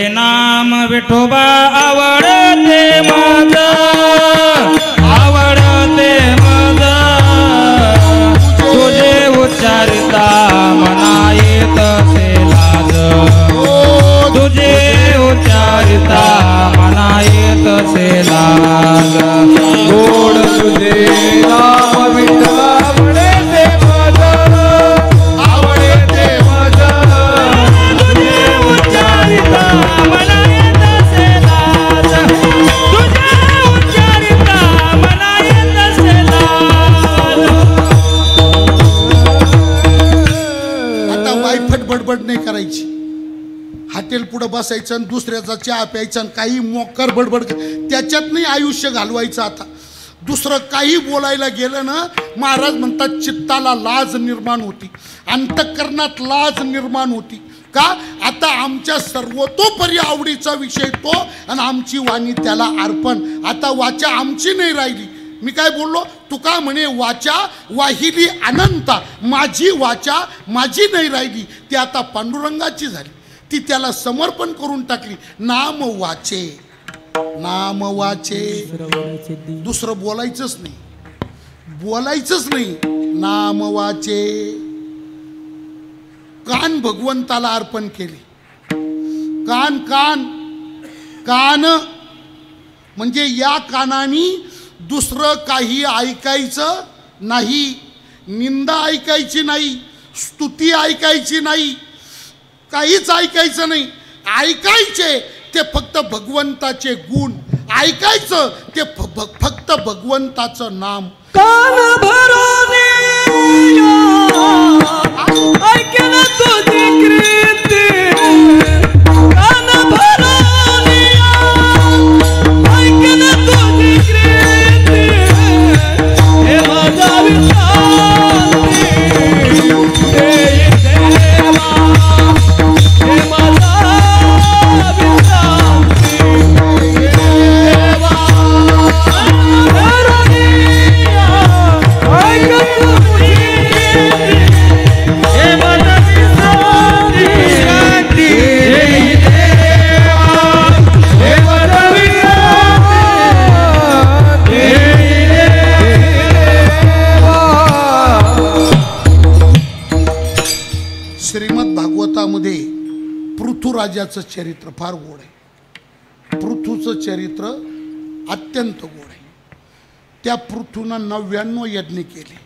नाम विठोबा आवडते माझं, आवडते माझं, तुझे उच्चारिता मना येत असे लाज, तुझे उच्चारिता मना येत असे लाज, गोड तुझे नाम विठ्ठल आवडते माझं, आवडते माझं, तुझे उच्चारिता मना येत असे लाज, तुझे उच्चारिता मना येत असे लाज. आता वायफट बडबड नाही करायची. हॉटेल पुढे बसायचं आणि दुसऱ्याचा चहा प्यायचा आणि काही मोकर बडबड त्याच्यात नाही आयुष्य घालवायचं. आता दुसरं काही बोलायला गेलं ना महाराज म्हणतात चित्ताला लाज निर्माण होती, अंतःकरणात लाज निर्माण होती. का आता आमच्या सर्वतोपरी आवडीचा विषय तो आणि आमची वाणी त्याला अर्पण. आता वाचा आमची नाही राहिली. मी काय बोललो, तुका म्हणे वाचा वाहिली अनंता, माझी वाचा माझी नाही राहिली, ती आता पांडुरंगाची झाली. ती त्याला समर्पण करून टाकली. नाम वाचे, नाम वाचे, दुसरं बोलायचंच नाही, बोलायचंच नाही. नाम वाचे. कान भगवंताला अर्पण केले. कान कान कान म्हणजे या कानाने दुसरं काही ऐकायचं नाही, निंदा ऐकायची नाही, स्तुती ऐकायची नाही, काहीच ऐकायचं नाही. ऐकायचे ते फक्त भगवंताचे गुण, ऐकायचं ते फक्त भगवंताचं नाम. कान भरून ऐकन तुझी कृती, कान भरून ऐकन तुझी कृती, हे माझा विश्रांती, हे देवा, हे माझा विश्रांती, हे देवा. श्रीमद भागवतामध्ये पृथुराजाचं चरित्र फार गोड आहे. पृथूचं चरित्र अत्यंत गोड आहे. त्या पृथूनं 99 यज्ञ केले.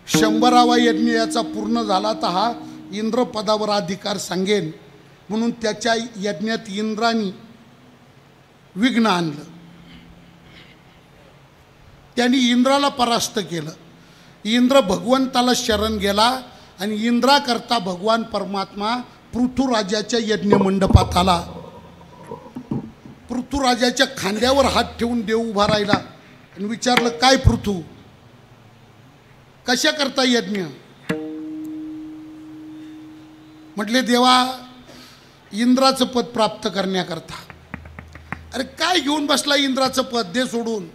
100वा यज्ञ याचा पूर्ण झाला तर हा इंद्रपदावर अधिकार सांगेन म्हणून त्याच्या यज्ञात इंद्राने विघ्न आणलं. त्यांनी इंद्राला परास्त केलं. इंद्र भगवंताला शरण गेला आणि इंद्राकरता भगवान परमात्मा पृथुराजाच्या यज्ञ मंडपात आला. पृथुराजाच्या खांद्यावर हात ठेवून देव उभा राहिला आणि विचारलं, काय पृथू, कशा करता यज्ञ? म्हटले, देवा इंद्राचं पद प्राप्त करण्याकरता. अरे काय घेऊन बसला इंद्राचं पद, दे सोडून.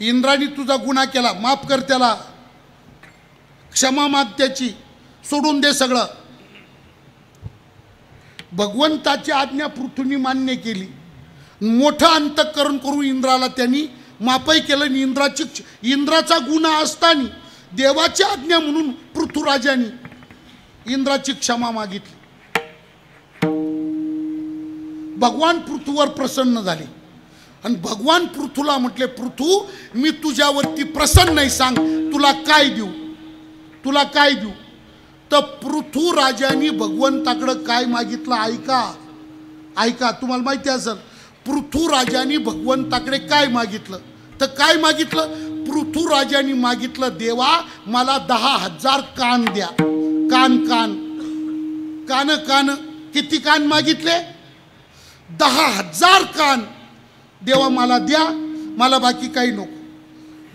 इंद्राने तुझा गुन्हा केला, माफ कर त्याला, क्षमा माग त्याची, सोडून दे सगळं. भगवंताची आज्ञा पृथ्वीने मान्य केली. मोठं अंतःकरण करून इंद्राला त्यांनी माफही केलं. इंद्राचा गुन्हा असताना देवाची आज्ञा म्हणून पृथ्वीराजाने इंद्राची क्षमा मागितली. भगवान पृथ्वीवर प्रसन्न झाले आणि भगवान पृथ्वीला म्हटले, पृथ्वी मी तुझ्यावरती प्रसन्न नाही, सांग तुला काय देऊ, तुला काय देऊ. तर पृथ्वीराजाने भगवंताकडे काय मागितलं ऐका, ऐका. तुम्हाला माहिती असेल पृथ्वीराजाने भगवंताकडे काय मागितलं. तर काय मागितलं, पृथ्वीराजाने मागितलं, देवा मला 10,000 कान द्या. कान कान कान कान किती कान मागितले? 10,000 कान देवा मला द्या, मला बाकी काही नको.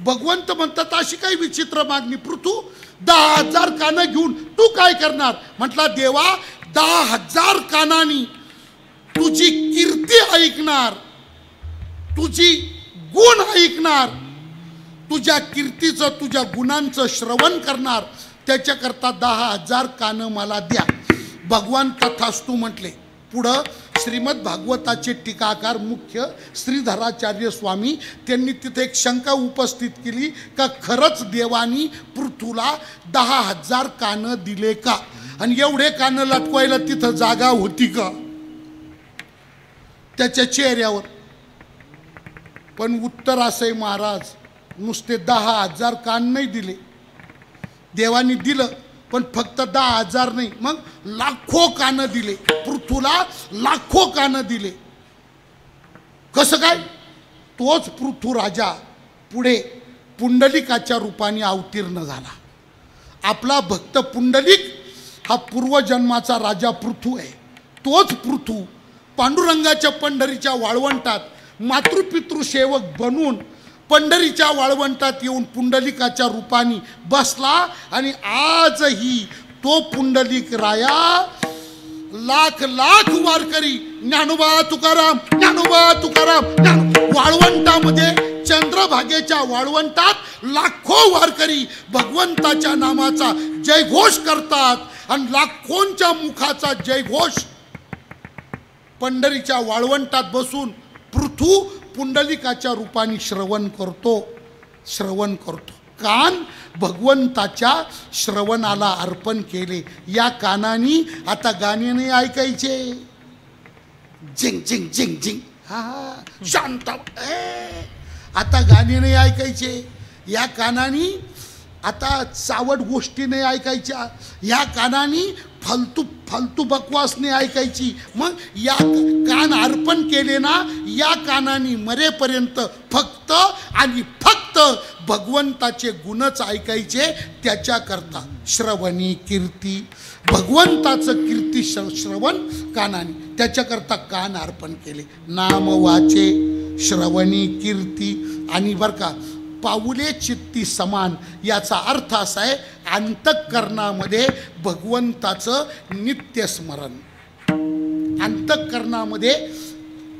भगवंत म्हणतात अशी काही विचित्र मागणी, पृथू 10,000 कानं घेऊन तू काय करणार? म्हटला, देवा 10,000 कानांनी तुझी कीर्ती ऐकणार, तुझी गुण ऐकणार, तुझ्या कीर्तीचं तुझ्या गुणांचं श्रवण करणार, त्याच्याकरता 10,000 कानं मला द्या. भगवान तथास्तु म्हटले. पुढं श्रीमद भागवताचे टीकाकार मुख्य श्रीधराचार्य स्वामी त्यांनी तिथे एक शंका उपस्थित केली का खरंच देवानी पृथूला 10,000 कानं दिले का, आणि एवढे कानं लटकवायला तिथं जागा होती का त्याच्या चेहऱ्यावर. पण उत्तर असंय महाराज, नुसते 10,000 कान नाही दिले देवानी, दिलं पण फक्त 10,000 नाही, मग लाखो कानं दिले पृथूला, लाखो कानं दिले. कसं काय? तोच पृथू राजा पुढे पुंडलिकाच्या रूपाने अवतीर्ण झाला. आपला भक्त पुंडलिक हा पूर्वजन्माचा राजा पृथू आहे. तोच पृथू पांडुरंगाच्या पंढरीच्या वाळवंटात मातृपितृसेवक बनून पंढरीच्या वाळवंटात येऊन पुंडलिकाच्या रूपाने बसला. आणि आजही तो पुंडलिक राया लाख लाख वारकरी ज्ञानोबा तुकाराम, ज्ञानोबा तुकाराम, वाळवंटामध्ये चंद्रभागेच्या वाळवंटात लाखो वारकरी भगवंताच्या नामाचा जयघोष करतात. आणि लाखोंच्या मुखाचा जयघोष पंढरीच्या वाळवंटात बसून पृथू पुंडलिकाच्या रूपाने श्रवण करतो. कान भगवंताच्या श्रवणाला अर्पण केले. या कानानी आता गाणे नाही ऐकायचे, झिंग झिंग झिंग झिंग हा शांत, आता गाणे नाही ऐकायचे. या कानानी आता चावट गोष्टी नाही ऐकायच्या. या कानानी फालतू बकवास नाही ऐकायची. मग या कान अर्पण केले ना, या कानानी मरेपर्यंत फक्त आणि फक्त भगवंताचे गुणच ऐकायचे. त्याच्याकरता श्रवणी कीर्ती, भगवंताचं कीर्ती श्रवण कानानी, त्याच्याकरता कान अर्पण केले. नाम वाचे श्रवणी कीर्ती. आणि बरं का, पाऊले चित्ती समान, याचा अर्थ असा आहे अंतःकरणामध्ये भगवंताचं नित्य स्मरण. अंतःकरणामध्ये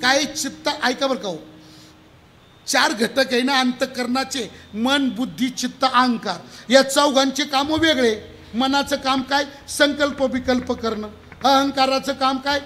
काय चित्त, ऐका बरं का हो, 4 घटक आहे ना अंतःकरणाचे, मन बुद्धी चित्त अहंकार. या चौघांचे कामं वेगळे. मनाचं काम काय? संकल्प विकल्प करणं. अहंकाराचं काम काय?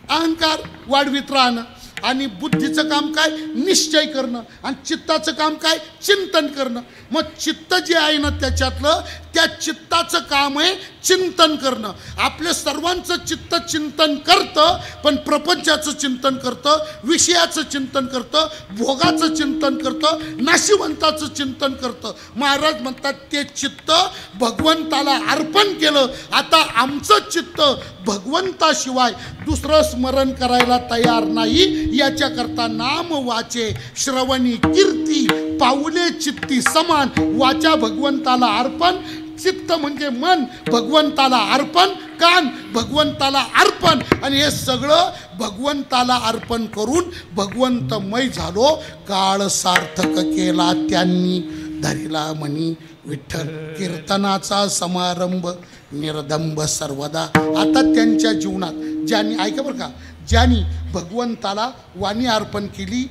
अहंकार वाढवित राहणं. आणि बुद्धीचं काम काय? निश्चय करणं. आणि चित्ताचं काम काय? चिंतन करणं. मग चित्त जे आहे ना त्याच्यातलं, त्या चित्ताचं काम आहे चिंतन करणं. आपल्या सर्वांचं चित्त चिंतन करतं, पण प्रपंचाचं चिंतन करतं, विषयाचं चिंतन करतं, भोगाचं चिंतन करतं, नाशिवंताचं चिंतन करतं. महाराज म्हणतात ते चित्त भगवंताला अर्पण केलं. आता आमचं चित्त भगवंताशिवाय दुसरं स्मरण करायला तयार नाही. याच्याकरता नाम वाचे श्रवणी कीर्ती, पाऊले चित्ती समान. वाचा भगवंताला अर्पण, चित्त म्हणजे मन भगवंताला अर्पण, कान भगवंताला अर्पण. आणि हे सगळं भगवंताला अर्पण करून भगवंतमय झालो. काळ सार्थक केला त्यांनी, धरिला मनी विठ्ठल. कीर्तनाचा समारंभ निर्दंब सर्वदा. आता त्यांच्या जीवनात ज्यांनी, ऐका बरं का, ज्यांनी भगवंताला वाणी अर्पण केली,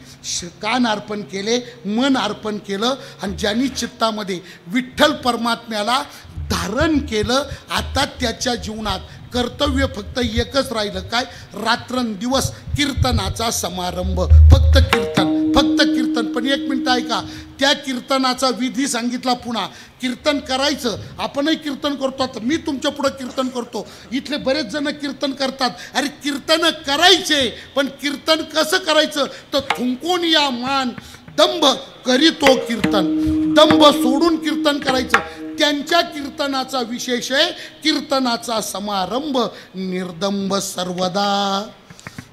कान अर्पण केले, मन अर्पण केलं, आणि ज्यांनी चित्तामध्ये विठ्ठल परमात्म्याला धारण केलं, आता त्याच्या जीवनात कर्तव्य फक्त एकच राहिलं. काय? रात्रंदिवस कीर्तनाचा समारंभ. फक्त कीर्तन, फक्त कीर्तन. पण एक मिनिट ऐका, त्या कीर्तनाचा विधी सांगितला. पुन्हा कीर्तन करायचं. आपणही कीर्तन करतो. आता मी तुमच्या पुढं कीर्तन करतो, इथले बरेच जण कीर्तन करतात. अरे कीर्तन करायचे, पण कीर्तन कसं करायचं? तर थुंकून या मान दंभ करीतो कीर्तन. दंभ सोडून कीर्तन करायचं. त्यांच्या कीर्तनाचा विशेष आहे कीर्तनाचा समारंभ निर्दंभ सर्वदा,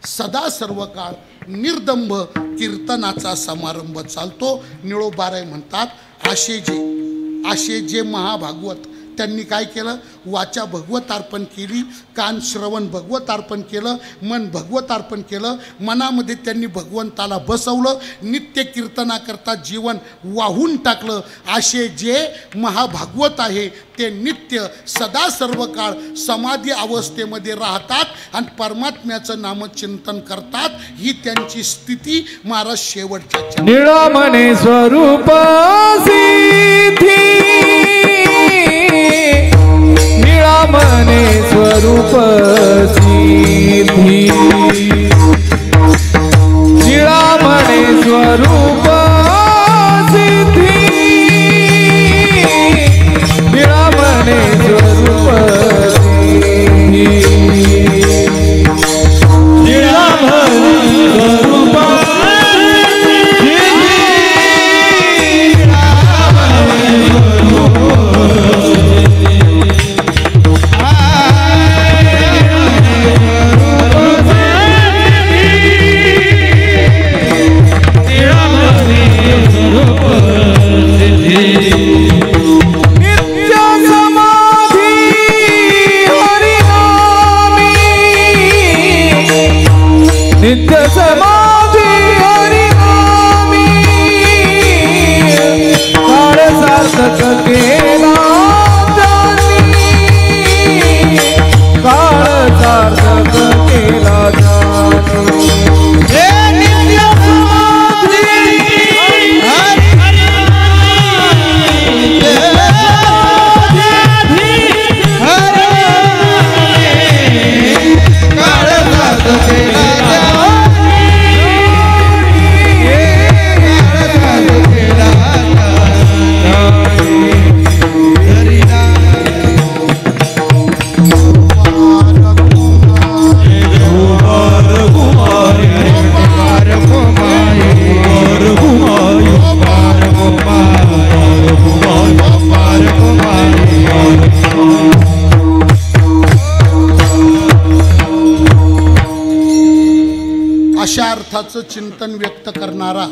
सदा सर्व काळ निर्दंभ कीर्तनाचा समारंभ चालतो. निळोबाराय म्हणतात असे जे महाभागवत त्यांनी काय केलं? वाचा भगवत अर्पण केली, कान श्रवण भगवत अर्पण केलं, मन भगवत अर्पण केलं. मनामध्ये त्यांनी भगवंताला बसवलं, नित्य कीर्तनाकरता जीवन वाहून टाकलं. असे जे महाभागवत आहे ते नित्य सदा सर्व काळ समाधी अवस्थेमध्ये राहतात आणि परमात्म्याचं नामचिंतन करतात. ही त्यांची स्थिती महाराज शेवटच्या निळमणे स्वरूप सिद्धी, निळमणे स्वरूप स्वरूप सिद्धी शिळामणे स्वरूप सिद्धी शिळामणे स्वरूप सिद्धी शिळामणे स्वरूप नित्य समाधी हरिनामी काळ सार्थक केला त्यांनी काळ सार्थक केला त्यांनी हे नित्य समाधी काळ सार्थक केला अशा अर्थाचं चिंतन व्यक्त करणारा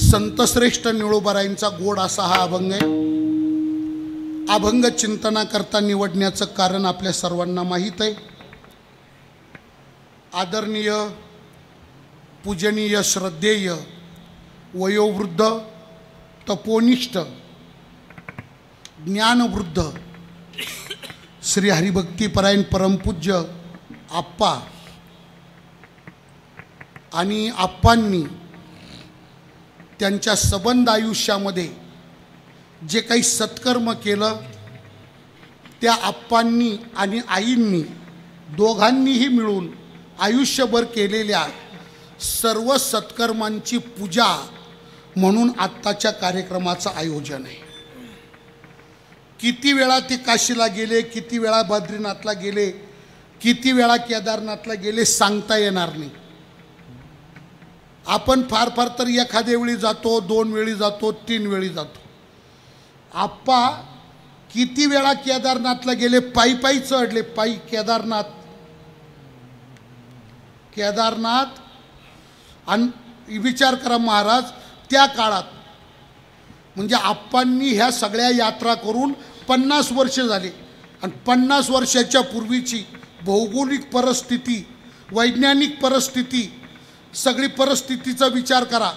संतश्रेष्ठ निळोबारायांचा गोड असा हा अभंग आहे. अभंग चिंतनाकरता निवडण्याचं कारण आपल्या सर्वांना माहीत आहे. आदरणीय पूजनीय श्रद्धेय वयोवृद्ध तपोनिष्ठ ज्ञानवृद्ध श्री हरिभक्तीपरायण परमपूज्य आप्पा आणि आप्पांनी त्यांच्या सबंध आयुष्यामध्ये जे काही सत्कर्म केलं त्या आप्पांनी आणि आईंनी दोघांनीही मिळून आयुष्यभर केलेल्या सर्व सत्कर्मांची पूजा म्हणून आत्ताच्या कार्यक्रमाचं आयोजन आहे. किती वेळा ते काशीला गेले, किती वेळा बद्रीनाथला गेले, किती वेळा केदारनाथला गेले सांगता येणार नाही. आपण फार फार तर एखाद्या वेळी जातो, 2 वेळी जातो, 3 वेळी जातो. आप्पा किती वेळा केदारनाथला गेले, पायी पायी चढले, पायी केदारनाथ आणि विचार करा महाराज त्या काळात म्हणजे आप्पांनी ह्या सगळ्या यात्रा करून 50 वर्ष झाले आणि 50 वर्षाच्या पूर्वीची भौगोलिक परिस्थिती, वैज्ञानिक परिस्थिती, सगळी परिस्थितीचा विचार करा.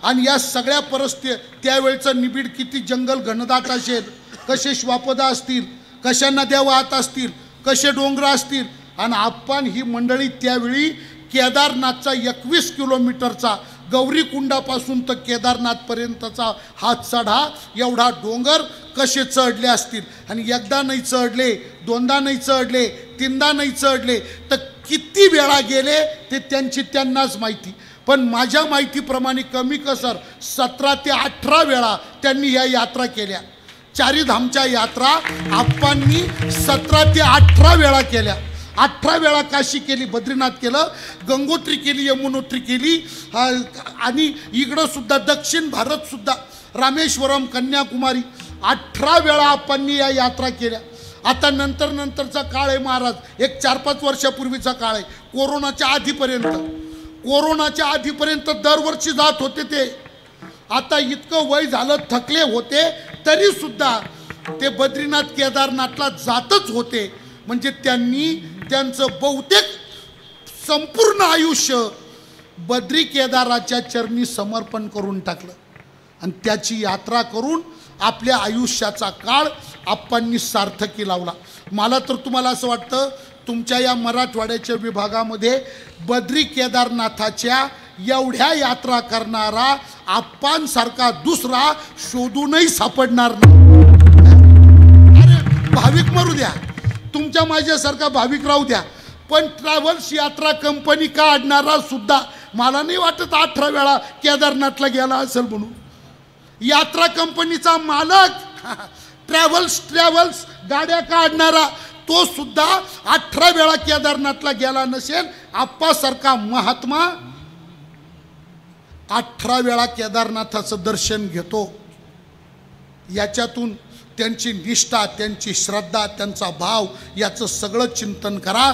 आणि या सगळ्या परिस्थिती त्यावेळचं निबिड किती जंगल घनदाट असेल, कसे श्वापदा असतील, कशा नद्या वाहत असतील, कसे डोंगर असतील. आणि आपण ही मंडळी त्यावेळी केदारनाथचा 21 किलोमीटरचा गौरीकुंडापासून तर केदारनाथपर्यंतचा हा चढा एवढा डोंगर कसे चढले असतील. आणि एकदा नाही चढले, दोनदा नाही चढले, तीनदा नाही चढले, तर किती वेळा गेले ते त्यांनाच माहिती. पण माझ्या माहितीप्रमाणे कमी कसर 17 ते 18 वेळा त्यांनी ह्या यात्रा केल्या. चारीधामच्या यात्रा आप्पांनी 17 ते 18 वेळा केल्या. 18 वेळा काशी केली, बद्रीनाथ केलं, गंगोत्री केली, यमुनोत्री केली, आणि इकडं सुद्धा दक्षिण भारत सुद्धा रामेश्वरम, कन्याकुमारी 18 वेळा आप्पांनी या यात्रा केल्या. आता नंतरचा काळ आहे महाराज, एक 4-5 वर्षापूर्वीचा काळ आहे. कोरोनाच्या आधीपर्यंत दरवर्षी जात होते ते. आता इतकं वय झालं, थकले होते, तरी सुद्धा ते बद्रीनाथ केदारनाथला जातच होते. म्हणजे त्यांनी त्यांचं बहुतेक संपूर्ण आयुष्य बद्री केदाराच्या चरणी समर्पण करून टाकलं आणि त्याची यात्रा करून आपल्या आयुष्याचा काळ आप्पांनी सार्थकी लावला. मला तर तुम्हाला असं वाटतं तुमच्या या मराठवाड्याच्या विभागामध्ये बद्री केदारनाथाच्या एवढ्या यात्रा करणारा आप्पांसारखा दुसरा शोधूनही सापडणार नाही. अरे भाविक मरू द्या, तुमच्या माझ्यासारखा भाविक राहू द्या, पण ट्रॅव्हल्स यात्रा कंपनी काढणारा सुद्धा मला नाही वाटत 18 वेळा केदारनाथला गेला असेल म्हणून. यात्रा कंपनीचा मालक ट्रॅव्हल्स गाड्या काढणारा तो सुद्धा 18 वेळा केदारनाथला गेला नसेल. आप्पासारखा महात्मा 18 वेळा केदारनाथाचं दर्शन घेतो. याच्यातून त्यांची निष्ठा, त्यांची श्रद्धा, त्यांचा भाव याचं सगळं चिंतन करा.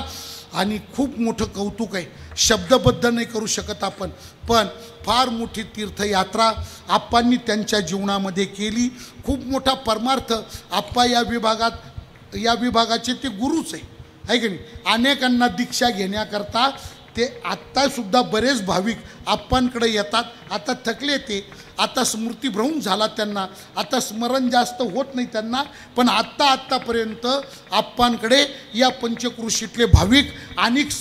आणि खूप मोठं कौतुक आहे, शब्दबद्ध नाही करू शकत आपण, पण फार मोठी तीर्थयात्रा आप्पांनी त्यांच्या जीवनामध्ये केली. खूप मोठा परमार्थ. आप्पा या विभागाचे ते गुरुच आहे की नाही. अनेकांना दीक्षा घेण्याकरता ते आत्तासुद्धा बरेच भाविक आप्पांकडे येतात. आता थकले ते, आता स्मृतिभ्रंश झाला त्यांना, आता स्मरण जास्त होत नाही त्यांना, पण आत्तापर्यंत आप्पांकडे या पंचक्रोशीतले भाविक अनेक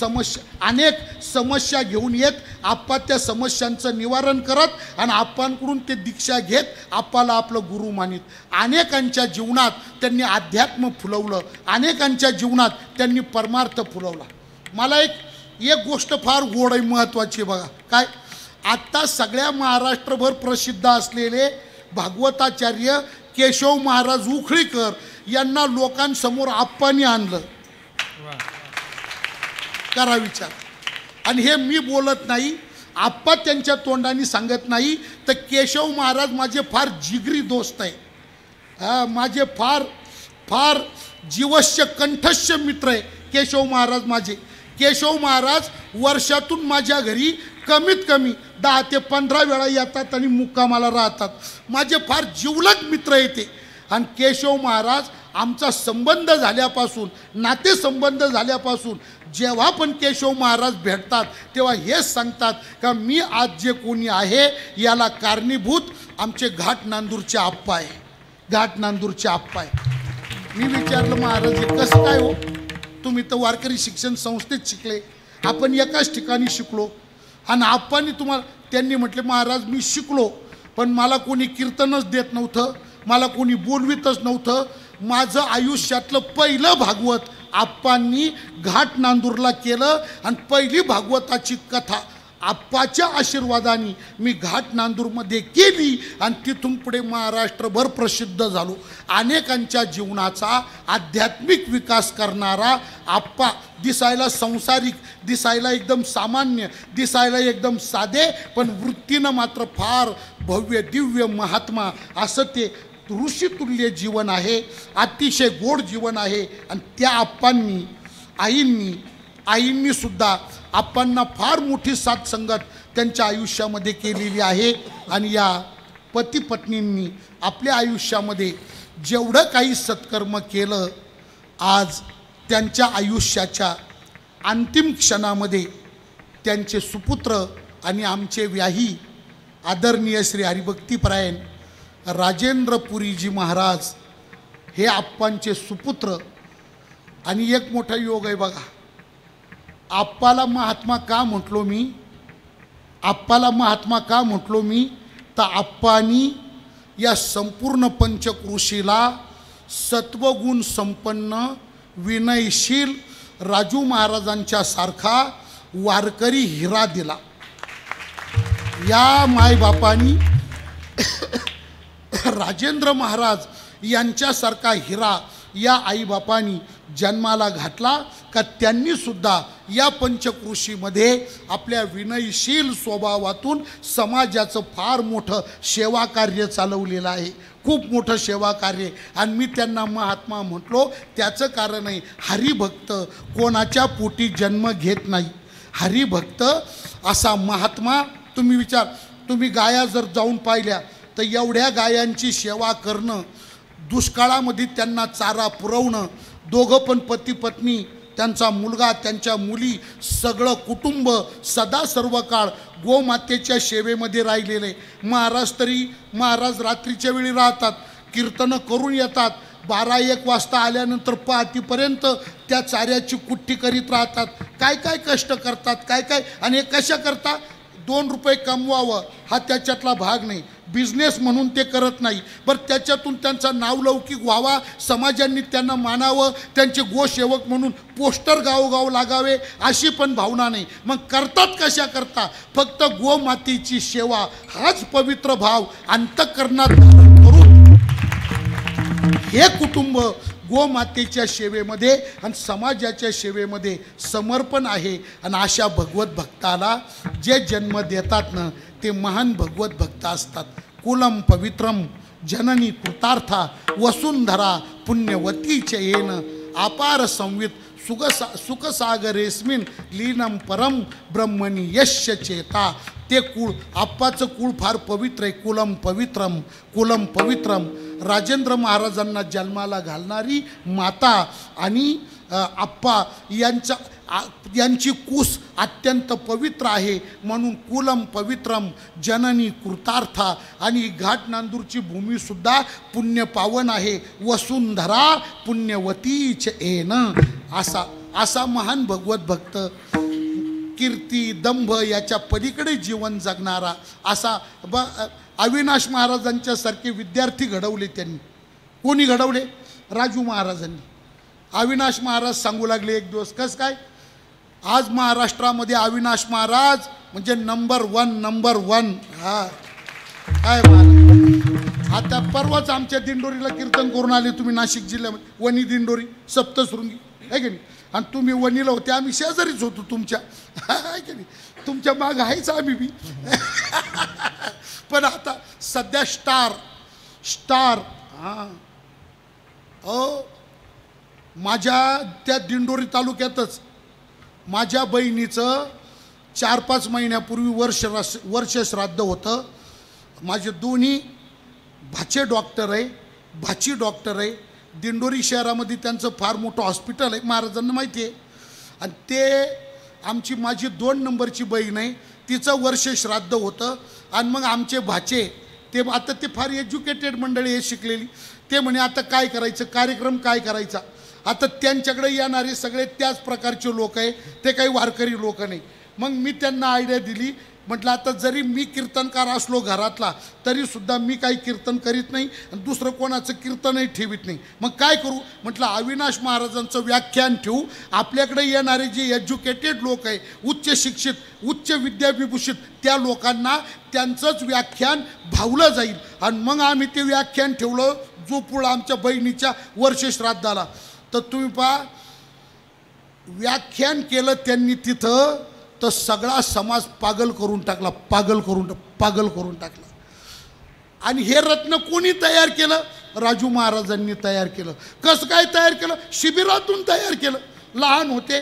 समस्या घेऊन येत. आप्पा त्या समस्यांचं निवारण करत आणि आप्पांकडून ते दीक्षा घेत आप्पाला आपलं गुरु मानित. अनेकांच्या जीवनात त्यांनी अध्यात्म फुलवलं, अनेकांच्या जीवनात त्यांनी परमार्थ फुलवला. मला एक गोष्ट फार गोड आहे, महत्त्वाची आहे बघा. काय? आत्ता सगळ्या महाराष्ट्रभर प्रसिद्ध असलेले भागवताचार्य केशव महाराज उखळीकर यांना लोकांसमोर आप्पांनी आणलं. करा विचार. आणि हे मी बोलत नाही, आप्पा त्यांच्या तोंडाने सांगत नाही. तर केशव महाराज माझे फार जिगरी दोस्त आहे, माझे फार जीवस्य कंठस्य मित्र आहे केशव महाराज माझे. केशव महाराज वर्षातून माझ्या घरी कमीत कमी 10 ते 15 वेळा येतात आणि मुक्कामाला राहतात. माझे फार जिवलग मित्र येते. आणि केशव महाराज आमचा संबंध झाल्यापासून, नातेसंबंध झाल्यापासून जेव्हा पण केशव महाराज भेटतात तेव्हा हेच सांगतात का मी आज जे कोणी आहे याला कारणीभूत आमचे घाट नांदूरचे आप्पा आहे, घाट नांदूरचे आप्पा आहे. मी विचारलं महाराज हे कसं काय हो, तुम्ही तर वारकरी शिक्षण संस्थेत शिकले, आपण एकाच ठिकाणी शिकलो आणि आप्पांनी तुम्हाला, त्यांनी म्हटले महाराज मी शिकलो पण मला कोणी कीर्तनच देत नव्हतं, मला कोणी बोलवितच नव्हतं. माझं आयुष्यातलं पहिलं भागवत आप्पांनी घाट नांदूरला केलं आणि पहिली भागवताची कथा आप्पाच्या आशीर्वादाने मी घाट नांदूरमध्ये केली आणि तिथून पुढे महाराष्ट्रभर प्रसिद्ध झालो. अनेकांच्या जीवनाचा आध्यात्मिक विकास करणारा आप्पा, दिसायला संसारिक, दिसायला एकदम सामान्य, दिसायला एकदम साधे, पण वृत्तीनं मात्र फार भव्य दिव्य महात्मा असं ते ऋषितुल्य जीवन आहे, अतिशय गोड जीवन आहे. आणि त्या आप्पांनी, आईंनी सुद्धा आप्पांना फार मोठी साथ संगत त्यांच्या आयुष्यामध्ये केलेली आहे. आणि या पती पत्नींनी आपल्या आयुष्यामध्ये जेवढं काही सत्कर्म केलं, आज त्यांच्या आयुष्याच्या अंतिम क्षणामध्ये त्यांचे सुपुत्र आणि आमचे व्याही आदरणीय श्री हरिभक्तीपरायण राजेंद्रपुरीजी महाराज हे आप्पांचे सुपुत्र. आणि एक मोठा योग आहे बघा, आप्पाला महात्मा का म्हटलो मी, आप्पाला महात्मा का म्हटलो मी, तर आप्पांनी या संपूर्ण पंचक्रोशीला सत्वगुण संपन्न विनयशील राजू महाराजांच्या सारखा वारकरी हिरा दिला. या मायबापांनी राजेंद्र महाराज यांच्यासारखा हिरा या आईबापांनी जन्माला घातला का त्यांनी सुद्धा या पंचक्रोशीमध्ये आपल्या विनयशील स्वभावातून समाजाचं फार मोठं सेवा कार्य चालवलेलं आहे, खूप मोठं सेवा कार्य. आणि मी त्यांना महात्मा म्हटलो त्याचं कारण आहे, हरिभक्त कोणाच्या पोटी जन्म घेत नाही. हरिभक्त असा महात्मा, तुम्ही विचार, तुम्ही गाया जर जाऊन पाहिल्या तर एवढ्या गायांची सेवा करणं, दुष्काळामध्ये त्यांना चारा पुरवणं, दोघं पण पती पत्नी, त्यांचा मुलगा, त्यांच्या मुली, सगळं कुटुंब सदा सर्व काळ गोमातेच्या सेवेमध्ये राहिलेले. महाराज रात्रीच्या वेळी राहतात, कीर्तनं करून येतात, 12-1 वाजता आल्यानंतर पहाटेपर्यंत त्या चाऱ्याची कुट्टी करीत राहतात. काय काय कष्ट करतात, काय काय, आणि हे कशा करता, 2 रुपये कमवावं हा त्याच्यातला भाग नाही. बिझनेस म्हणून ते करत नाही, बरं त्याच्यातून त्यांचा नावलौकिक व्हावा, समाजांनी त्यांना मानावं, त्यांचे गोसेवक म्हणून पोस्टर गावोगाव लागावे अशी पण भावना नाही. मग करतात कशा करता? फक्त गोमातेची सेवा हाच पवित्र भाव अंतःकरणात धारण करून हे कुटुंब गोमातेच्या सेवेमध्ये आणि समाजाच्या सेवेमध्ये समर्पण आहे. आणि अशा भगवत भक्ताला जे जन्म देतात ना ते महान भगवत भक्त असतात. कुलम पवित्रम जननी कृतार्था वसुंधरा पुण्यवतीचे येन अपार संवित सुखसागरेस्मिन लीनम परम ब्रह्मणी यश्य चेता. ते कुळ आप्पाचं कुळ फार पवित्र आहे. कुलम पवित्रम राजेंद्र महाराजांना जन्माला घालणारी माता आणि आप्पा यांची कूस अत्यंत पवित्र आहे. म्हणून कुलम पवित्रम जननी कृतार्था. आणि घाट नांदूरची भूमीसुद्धा पुण्यपावन आहे. वसुंधरा पुण्यवतीच येन असा महान भगवत भक्त, कीर्ती दंभ याच्या पलीकडे जीवन जगणारा असा अविनाश महाराजांच्या सारखे विद्यार्थी घडवले त्यांनी. कोणी घडवले? राजू महाराजांनी. अविनाश महाराज सांगू लागले एक दिवस, कस काय आज महाराष्ट्रामध्ये अविनाश महाराज म्हणजे नंबर वन. हा काय महाराज. आता परवाच आमच्या दिंडोरीला कीर्तन करून आले तुम्ही, नाशिक जिल्ह्यामध्ये वणी दिंडोरी सप्तशृंगी आहे की नाही. आणि तुम्ही वणीला होते, आम्ही शेजारीच होतो तुमच्या, आहे की नाही. तुमच्या माग आहेच आम्ही बी. पण आता सध्या स्टार हां माझ्या त्या दिंडोरी तालुक्यातच माझ्या बहिणीचं 4-5 महिन्यापूर्वी वर्ष श्राद्ध होतं. माझे दोन्ही भाचे डॉक्टर आहे, भाची डॉक्टर आहे. दिंडोरी शहरामध्ये त्यांचं फार मोठं हॉस्पिटल आहे, महाराजांना माहिती आहे. आणि ते माझी 2 नंबरची बहीण आहे, तिचं वर्ष श्राद्ध होतं. आणि मग आमचे भाचे ते आता ते फार एज्युकेटेड मंडळी आहे, शिकलेली. ते म्हणे आता काय करायचं, कार्यक्रम काय करायचा. आता त्यांच्याकडे येणारे सगळे त्याच प्रकारचे लोक आहे, ते काही वारकरी लोक नाही. मग मी त्यांना आयडिया दिली, म्हटलं आता जरी मी कीर्तनकार असलो घरातला तरीसुद्धा मी काही कीर्तन करीत नाही आणि दुसरं कोणाचं कीर्तनही ठेवीत नाही. मग काय करू म्हटलं, अविनाश महाराजांचं व्याख्यान ठेवू. आपल्याकडे येणारे जे एज्युकेटेड लोक आहे, उच्च शिक्षित, उच्च विद्याविभूषित, त्या लोकांना त्यांचंच व्याख्यान भावलं जाईल. आणि मग आम्ही ते व्याख्यान ठेवलं जोपूळ आमच्या बहिणीच्या वर्ष श्राद्धाला. तर तुम्ही पहा, व्याख्यान केलं त्यांनी तिथं, तर सगळा समाज पागल करून टाकला. आणि हे रत्न कोणी तयार केलं? राजू महाराजांनी तयार केलं. कसं काय तयार केलं? शिबिरातून तयार केलं. लहान होते,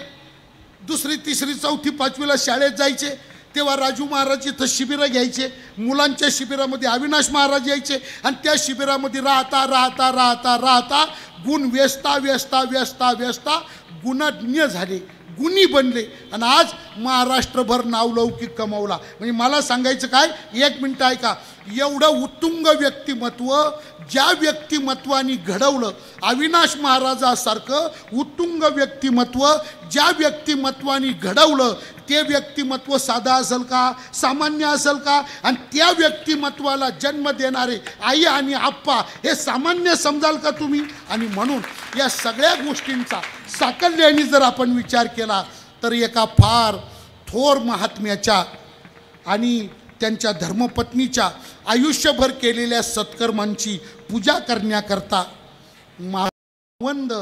2री, 3री, 4थी, 5वीला शाळेत जायचे तेव्हा राजू महाराज इथं शिबिरं घ्यायचे. मुलांच्या शिबिरामध्ये अविनाश महाराज यायचे आणि त्या शिबिरामध्ये राहता गुण व्यस्ता गुणज्ञ झाले, गुणी बनले. आणि आज महाराष्ट्रभर नावलौकिक कमावला. म्हणजे मला सांगायचं काय, 1 मिनिट ऐका. एवढं उत्तुंग व्यक्तिमत्व ज्या व्यक्तिमत्वानी घडवलं, अविनाश महाराजासारखं उत्तुंग व्यक्तिमत्व ज्या व्यक्तिमत्वानी घडवलं, ते व्यक्तिमत्व साधा असेल का, सामान्य असेल का? आणि त्या व्यक्तिमत्वाला जन्म देणारे आई आणि आप्पा हे सामान्य समजाल का तुम्ही? आणि म्हणून या सगळ्या गोष्टींचा साकल्याने जर आपण विचार केला तर एका फार थोर महात्म्याच्या आणि त्यांच्या धर्मपत्नीच्या आयुष्यभर केलेल्या सत्कर्मांची पूजा करण्याकरता मावंद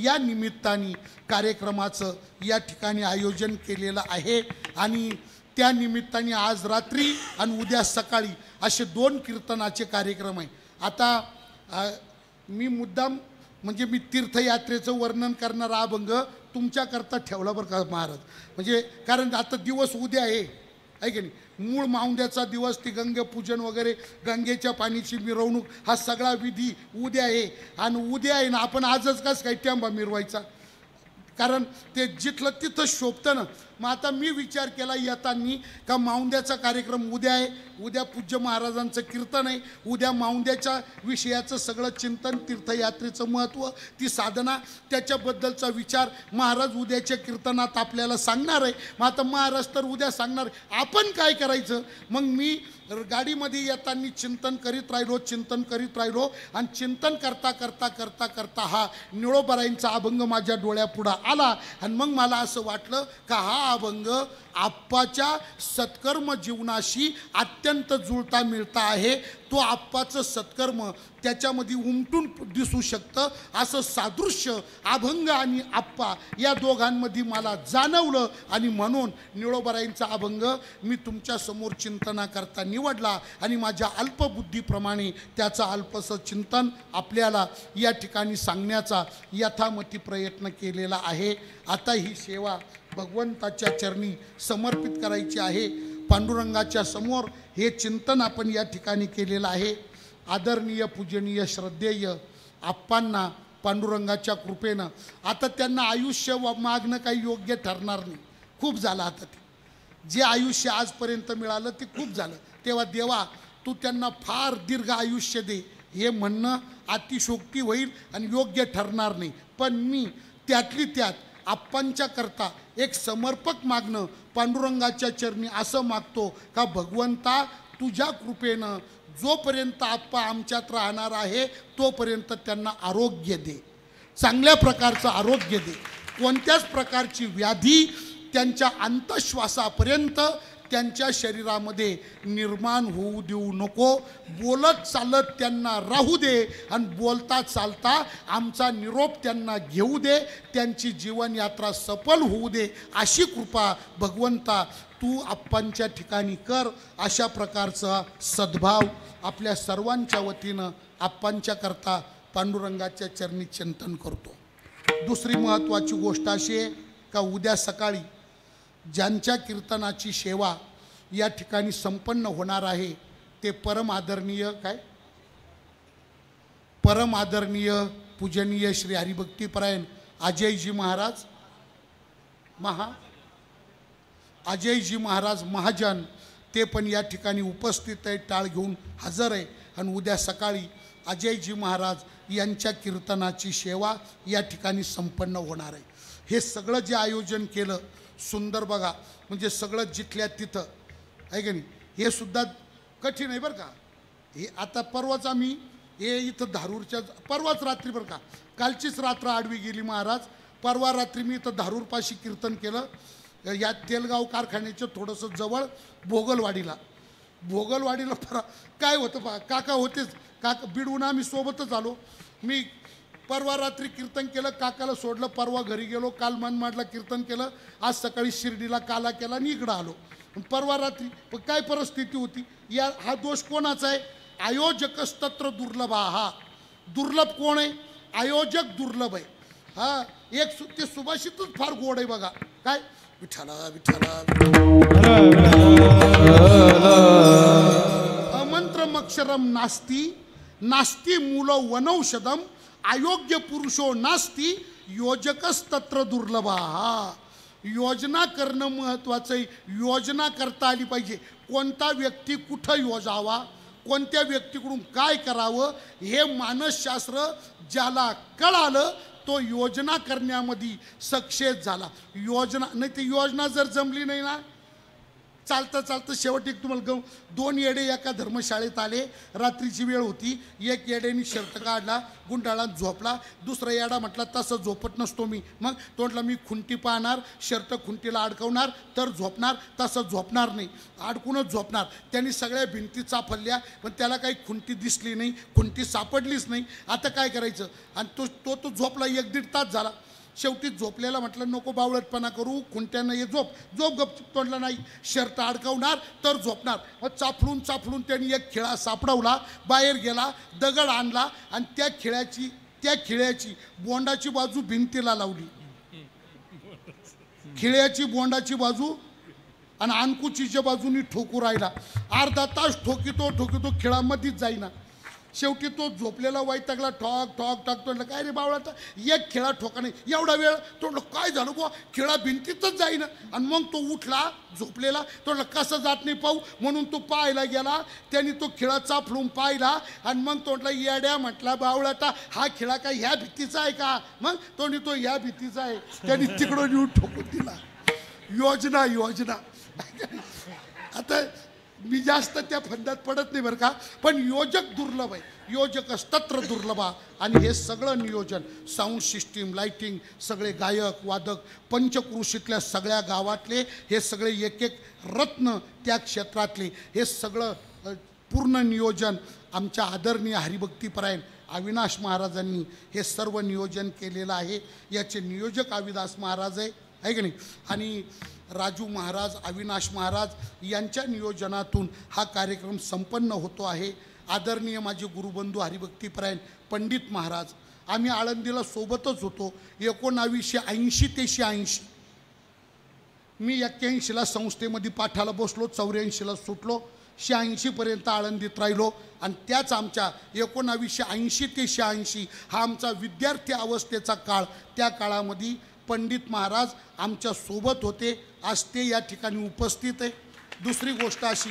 या निमित्ताने कार्यक्रमाचं या ठिकाणी आयोजन केलेलं आहे. आणि त्या निमित्ताने आज रात्री आणि उद्या सकाळी असे 2 कीर्तनाचे कार्यक्रम आहे. आता मी मुद्दाम म्हणजे मी तीर्थयात्रेचं वर्णन करणारा अभंग तुमच्याकरता ठेवला बरं का महाराज. म्हणजे कारण आता दिवस उद्या आहे की नाही, मूळ माऊंद्याचा दिवस, ती गंगेपूजन वगैरे, गंगेच्या पाण्याची मिरवणूक, हा सगळा विधी उद्या आहे. आणि उद्या आहे ना, आपण आजच कसं काय टेंबा मिरवायचा? कारण ते जिथलं तिथं शोभतं ना. मग आता मी विचार केला येताना का माऊंद्याचा कार्यक्रम उद्या आहे, उद्या पूज्य महाराजांचं कीर्तन आहे, उद्या माऊंद्याच्या विषयाचं सगळं चिंतन, तीर्थयात्रेचं महत्त्व, ती साधना, त्याच्याबद्दलचा विचार महाराज उद्याच्या कीर्तनात आपल्याला सांगणार आहे. मग आता महाराज तर उद्या सांगणार, आपण काय करायचं. मग मी गाडीमध्ये येताना चिंतन करीत राहिलो आणि चिंतन करता करता करता करता हा निळोबारायांचा अभंग माझ्या डोळ्यापुढं आला. आणि मग मला असं वाटलं का हा अभंग आप्पाच्या सत्कर्म जीवनाशी अत्यंत जुळता मिळता आहे. तो आप्पाचं सत्कर्म त्याच्यामध्ये उमटून दिसू शकतं असं सादृश्य अभंग आणि आप्पा या दोघांमध्ये मला जाणवलं. आणि म्हणून निळोबारायांचा अभंग मी तुमच्यासमोर चिंतनाकरता निवडला आणि माझ्या अल्पबुद्धीप्रमाणे त्याचं अल्पसं चिंतन आपल्याला या ठिकाणी सांगण्याचा यथामती प्रयत्न केलेला आहे. आता ही सेवा भगवंताच्या चरणी समर्पित करायची आहे. पांडुरंगाच्या समोर हे चिंतन आपण या ठिकाणी केलेलं आहे. आदरणीय पूजनीय श्रद्धेय आप्पांना पांडुरंगाच्या कृपेनं आता त्यांना आयुष्य मागणं काही योग्य ठरणार नाही. खूप झालं आता ते जे आयुष्य आजपर्यंत मिळालं ते खूप झालं. तेव्हा देवा तू त्यांना फार दीर्घ आयुष्य दे हे म्हणणं अतिशोक्ती होईल आणि योग्य ठरणार नाही. पण मी त्यातली त्यात आप्पांच्या करता एक समर्पक मागणं पांडुरंगाच्या चरणी असं मागतो का भगवंता तुझ्या कृपेनं जोपर्यंत आप्पा आमच्यात राहणार आहे तोपर्यंत त्यांना आरोग्य दे, चांगल्या प्रकारचं आरोग्य दे. कोणत्याच प्रकारची व्याधी त्यांच्या अंतश्वासापर्यंत त्यांच्या शरीरामध्ये निर्माण होऊ देऊ नको. बोलत चालत त्यांना राहू दे आणि बोलता चालता आमचा निरोप त्यांना घेऊ दे. त्यांची जीवनयात्रा सफल होऊ दे अशी कृपा भगवंता तू आप्पांच्या ठिकाणी कर. अशा प्रकारचा सद्भाव आपल्या सर्वांच्या वतीनं आप्पांच्या करता पांडुरंगाच्या चरणी चिंतन करतो. दुसरी महत्त्वाची गोष्ट अशी आहे का उद्या सकाळी ज्यांच्या कीर्तनाची सेवा या ठिकाणी संपन्न होणार आहे ते परम आदरणीय पूजनीय श्री हरिभक्तीपरायण अजयजी महाराज महाजन ते पण या ठिकाणी उपस्थित आहे, टाळ घेऊन हजर आहे. आणि उद्या सकाळी अजयजी महाराज यांच्या कीर्तनाची सेवा या ठिकाणी संपन्न होणार आहे. हे सगळं जे आयोजन केलं सुंदर बघा, म्हणजे सगळं जिथल्या तिथं आहे की नाही. हे सुद्धा कठीण आहे बरं का. हे आता परवाच आम्ही हे इथं धारूरच्या परवाच रात्री बरं का, कालचीच रात्र आडवी गेली महाराज. परवा रात्री मी इथं धारूरपाशी कीर्तन केलं या तेलगाव कारखान्याच्या थोडंसं जवळ भोगलवाडीला. काय होतं पहा, काका होतेच, काका बिडवून आम्ही सोबतच आलो. मी परवा रात्री कीर्तन केलं, काकाला सोडलं, परवा घरी गेलो, काल मनमाडला कीर्तन केलं, आज सकाळी शिर्डीला काला केला आणि इकडं आलो. परवा रात्री पण काय परिस्थिती होती या. हा दोष कोणाचा आहे? आयोजकस्तत्र दुर्लभ. हा दुर्लभ कोण आहे? आयोजक दुर्लभ आहे. हा एक ते सुभाषितच फार गोड आहे बघा. काय विठ्ठला विठ्ठला अमंत्रमक्षरम नास्ती मूल वनौषधम अयोग्य पुरुषो नास्ती योजकस्तत्र दुर्लभा. हा योजना करणं महत्त्वाचं आहे. योजना करता आली पाहिजे. कोणता व्यक्ती कुठं योजावा, कोणत्या व्यक्तीकडून काय करावं हे मानसशास्त्र ज्याला कळालं तो योजना करण्यामध्ये सक्सेस झाला. योजना नाही ते योजना जर जमली नाही ना, चालतं शेवटी तुम्हाला दोन येडे एका धर्मशाळेत आले. रात्रीची वेळ होती. एक येड्याने शर्ट काढला, गुंडाळात झोपला. दुसरा येडा म्हटला तसं झोपत नसतो मी. मग तो म्हटला मी खुंटी पाहणार, शर्ट खुंटीला अडकवणार तर झोपणार, तसं झोपणार नाही, अडकूनच झोपणार. त्यांनी सगळ्या भिंती चाफरल्या पण त्याला काही खुंटी दिसली नाही, खुंटी सापडलीच नाही. आता काय करायचं? आणि तो झोपला. 1-1.5 तास झाला. शेवटी झोपलेला म्हटलं नको बावळटपणा करू, खुंट्यानं ये झोप गपचिप. तोडला नाही, शर्ट अडकवणार तर झोपणार. मग चाफळून त्यांनी एक खिळा सापडवला, बाहेर गेला, दगड आणला आणि त्या खिळ्याची बोंडाची बाजू भिंतीला लावली. खिळ्याची बोंडाची बाजू आणि अनकुचीच्या बाजूनी ठोकू राहिला. अर्धा तास ठोकितो खिळामध्येच जाईना. शेवटी तो झोपलेला वैतागला, ठॉक ठॉक ठॉक. तो काय रे बावळा, एक खेळा ठोका नाही एवढा वेळ. तो काय झालं बुवा, खेळा भिंतीतच जाईना. आणि मग तो उठला झोपलेला. तो कसं जात नाही पाहू म्हणून तो पाहायला गेला. त्याने तो खेळा चापडून पाहिला आणि मग तोंडला येड्या म्हटला बावळाटा, हा खेळा काय ह्या भीतीचा आहे का? मग तो ह्या भीतीचा आहे. त्याने तिकडून येऊन ठोकून दिला. योजना योजना. आता मी जास्त त्या फंदात पडत नाही बरं का, पण योजक दुर्लभ आहे. योजक तत्र दुर्लभा. आणि हे सगळं नियोजन, साऊंड सिस्टीम, लाईटिंग, सगळे गायक वादक, पंचक्रोशीतल्या सगळ्या गावातले हे सगळे एक एक रत्न त्या क्षेत्रातले, हे सगळं पूर्ण नियोजन आमच्या आदरणीय हरिभक्तीपरायण अविनाश महाराजांनी हे सर्व नियोजन केलेलं आहे. याचे नियोजक अविनाश महाराज आहे की नाही. आणि राजू महाराज, अविनाश महाराज यांच्या नियोजनातून हा कार्यक्रम संपन्न होतो आहे. आदरणीय माझे गुरुबंधू हरिभक्तीपरायण पंडित महाराज, आम्ही आळंदीला सोबतच होतो 1980 ते 86. मी 81ला संस्थेमध्ये पाठाला बसलो, 84ला सुटलो, 86पर्यंत आळंदीत राहिलो. आणि त्याच आमच्या 1980 ते 86 हा आमचा विद्यार्थी अवस्थेचा काळ. त्या काळामध्ये पंडित महाराज आमच्या सोबत होते. आज ते या ठिकाणी उपस्थित आहे. दुसरी गोष्ट अशी,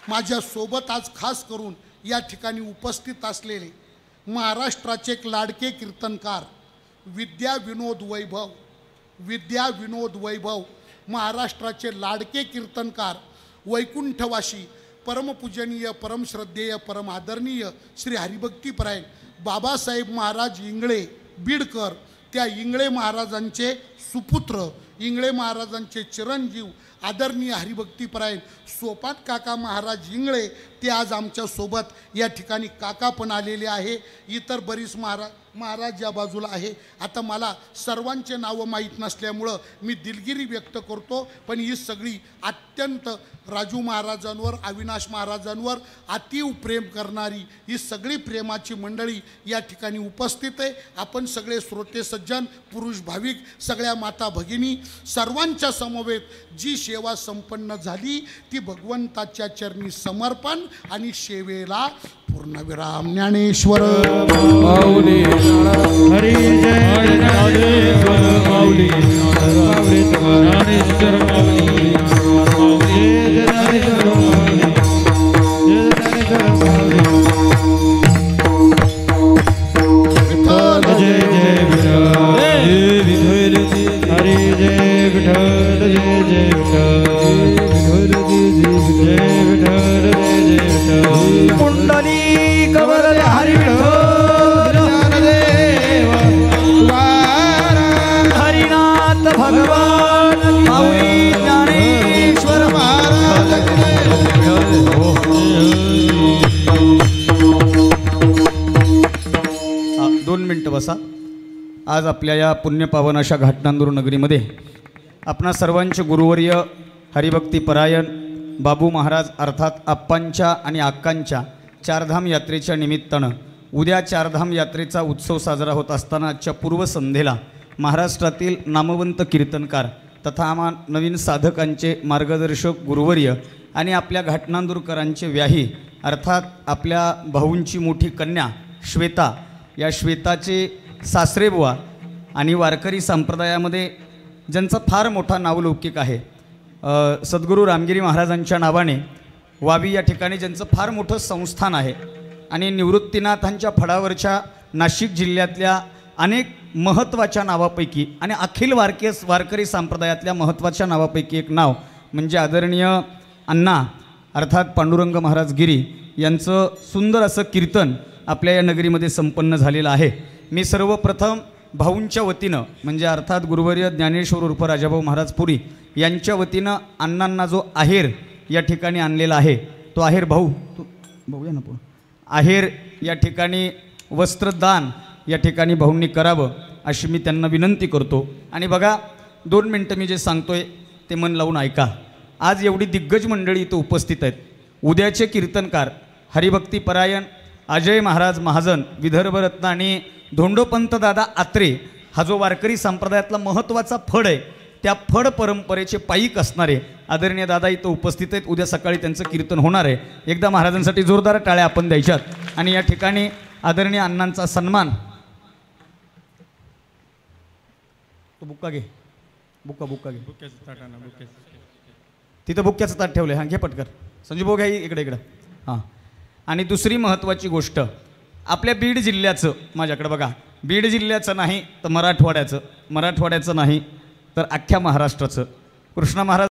माझ्यासोबत आज खास करून या ठिकाणी उपस्थित असलेले महाराष्ट्राचे एक लाडके कीर्तनकार विद्या विनोद वैभव, महाराष्ट्राचे लाडके कीर्तनकार, वैकुंठवासी, परमपूजनीय, परमश्रद्धेय, परम आदरणीय श्री हरिभक्तीपरायण बाबासाहेब महाराज इंगळे बीडकर, त्या इंगळे महाराजांचे सुपुत्र, इंगळे महाराजांचे चिरंजीव आदरणीय हरिभक्तीपरायण सोपान काका महाराज इंगळे, ते आज आमच्यासोबत या ठिकाणी काका पण आलेले आहे. इतर बरीच महाराज या बाजूला आहे. आता मला सर्वांचे नावं माहीत नसल्यामुळं मी दिलगिरी व्यक्त करतो, पण ही सगळी अत्यंत राजू महाराजांवर, अविनाश महाराजांवर अतीव प्रेम करणारी ही सगळी प्रेमाची मंडळी या ठिकाणी उपस्थित आहे. आपण सगळे श्रोते सज्जन, पुरुष भाविक, सगळ्या माता भगिनी, सर्वांच्या समवेत जी सेवा संपन्न झाली ती भगवंताच्या चरणी समर्पण आणि सेवेला पूर्णविराम. ज्ञानेश्वर माऊली हरी जय ज्ञानेश्वर माऊली ज्ञानेश्वर माऊली ज्ञानेश्वर माऊली जय जय विठ्ठल हरी जय विठ्ठल जय जय विठ्ठल जय विठ्ठल जय विठ्ठल. कुंडली कमल हरी विठ्ठल हरिनाथ भगवान माऊली ज्ञानेश्वर महाराज. 2 मिनटं बसा. आज आपल्या या पुण्यपावन अशा घाटनांदूर नगरीमध्ये आपणा सर्वांचे गुरुवर्य हरिभक्तीपरायण बाबू महाराज अर्थात आप्पांच्या आणि अक्कांच्या चारधाम यात्रेच्या निमित्तानं उद्या चारधाम यात्रेचा उत्सव साजरा होत असताना आजच्या पूर्वसंध्येला महाराष्ट्रातील नामवंत कीर्तनकार तथा आम्हा नवीन साधकांचे मार्गदर्शक गुरुवर्य आणि आपल्या घाटनांदूरकरांचे व्याही अर्थात आपल्या भाऊंची मोठी कन्या श्वेता, या श्वेताचे सासरेबुवा आणि वारकरी संप्रदायामध्ये ज्यांचा फार मोठा नावलौकिक आहे, सद्गुरू रामगिरी महाराजांच्या नावाने वावी या ठिकाणी ज्यांचं फार मोठं संस्थान आहे आणि निवृत्तीनाथांच्या फडावरच्या नाशिक जिल्ह्यातल्या अनेक महत्त्वाच्या नावापैकी आणि अखिल वारकरी संप्रदायातल्या महत्त्वाच्या नावापैकी एक नाव म्हणजे आदरणीय अण्णा अर्थात पांडुरंग महाराज गिरी यांचं सुंदर असं कीर्तन आपल्या या नगरीमध्ये संपन्न झालेलं आहे. मी सर्वप्रथम भाऊंच्या वतीनं म्हणजे अर्थात गुरुवर्य ज्ञानेश्वर उर्फ राजाभाऊ महाराज पुरी यांच्या वतीनं अण्णांना जो आहेर या ठिकाणी आणलेला आहे तो आहेर भाऊ या ना आहेर या ठिकाणी वस्त्रदान या ठिकाणी भाऊंनी करावं अशी मी त्यांना विनंती करतो. आणि बघा 2 मिनटं मी जे सांगतोय ते मन लावून ऐका. आज एवढी दिग्गज मंडळी इथं उपस्थित आहेत. उद्याचे कीर्तनकार हरिभक्तीपरायण अजय महाराज महाजन विदर्भरत्न आणि धोंडोपंत दादा आत्रे हा जो वारकरी संप्रदायातला महत्त्वाचा फड आहे त्या फड परंपरेचे पायीक असणारे आदरणीय दादा इथं उपस्थित आहेत. उद्या सकाळी त्यांचं कीर्तन होणार आहे. एकदा महाराजांसाठी जोरदार टाळ्या आपण द्यायच्यात आणि या ठिकाणी आदरणीय अण्णांचा सन्मान. तो बुक्का घे, बुक्का घे. तिथं बुक्क्याचं ताट ठेवलं आहे. हां घे पटकर. संजू भाऊ घ्या इकडे हां. आणि दुसरी महत्त्वाची गोष्ट आपल्या बीड जिल्ह्याचं, माझ्याकडे बघा, बीड जिल्ह्याचं नाही तर मराठवाड्याचं नाही तर अख्ख्या महाराष्ट्राचं कृष्णा महाराज